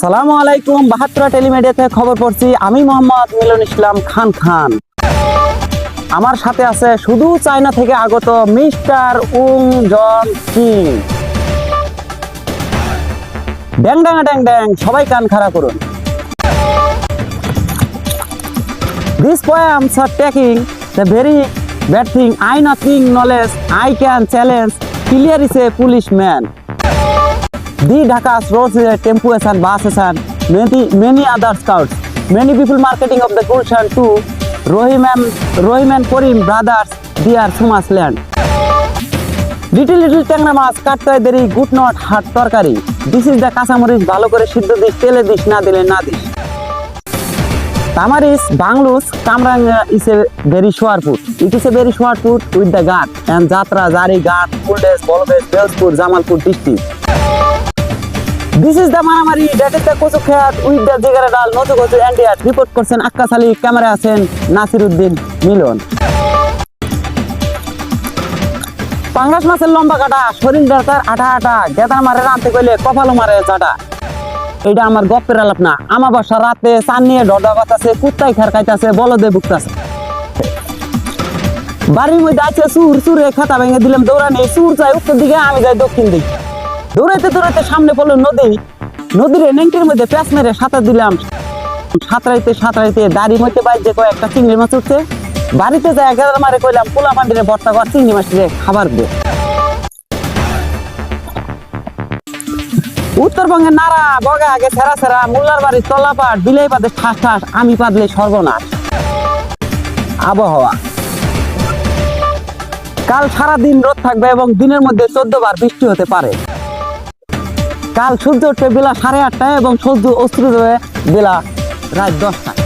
আসসালামু আলাইকুম। ৭২ টেলিমিডিয়াতে খবর পড়ছি, আমি মোহাম্মদ মিলন ইসলাম খান। আমার সাথে আছে শুধু চায়না থেকে আগত মিস্টার উং জন কিং। ড্যাং ড্যাং ড্যাং ড্যাং, সবাই কান খাড়া করুন। These poems are taking the very bad thing. I nothing knowledge, I can challenge. Clear is a policeman. The Dhaka's roads, tempos and buses and many other scouts. Many people marketing of the Gulshan to Rohim and Korim brothers, dear Sumas land. Little ট্যাংরা মাছ কাটতে হয় দেরি, good not হাট তরকারি। This is the কাঁচামরিচ, ভালো করে সিদ্ধ দিস, তেলে দিস, না দিলে না this. Tamaris, Banglus, Kamranga is a very short food. It is a very short food with the gut and Jatra, Zari, Ghat, Fuldes, Bolbes, Belspur, Jamalpur district. This is the Maramari, that is the Kosukhat with the Jigaradal, Noto Kosu Antiat. Report করছেন Akkas Ali, camera আছেন নাসিরউদ্দিন মিলন। পাঙ্গাস মাছের লম্বা কাটা, শরীর দরকার আটা আটা, গেদার মারে রানতে কইলে কপালও মারে চাটা। এটা আমার গপ্পের আলাপ না, আমার বাসা রাতে চান নিয়ে ডডা বাতাছে, কুত্তাই খার খাইতাছে, বলদে বুকতাছে। বাড়ির মধ্যে আছে চুরে খাতা ভেঙে দিলাম দৌড়ানি, চুর চাই উত্তর দিকে, আমি যাই দক্ষিণ দিকে। দৌড়াইতে সামনে পড়লো নদীর নেংটির মধ্যে প্যাঁচ মেরে সাঁতার দিলাম। সাঁতরাইতে দাড়ি মধ্যে বাইরে কয়েকটা চিংড়ি মাছ উঠছে। বাড়িতে যাই গেদার মারে কইলাম পোলা পান্ডিরে ভর্তা কর, চিংড়ি মাছটিরে খাবার দে। উত্তরবঙ্গের নাড়া বগা আগে সেরা মোল্লার বাড়ির তলাপাট, বিলাই পাতে ঠাস, আমি পাদলে সর্বনাশ। আবহাওয়া কাল সারাদিন রোদ থাকবে এবং দিনের মধ্যে 14 বার বৃষ্টি হতে পারে। কাল সূর্য উঠবে বেলা 8:30টায় এবং সূর্য অস্ত হবে বেলা রাত 10টায়।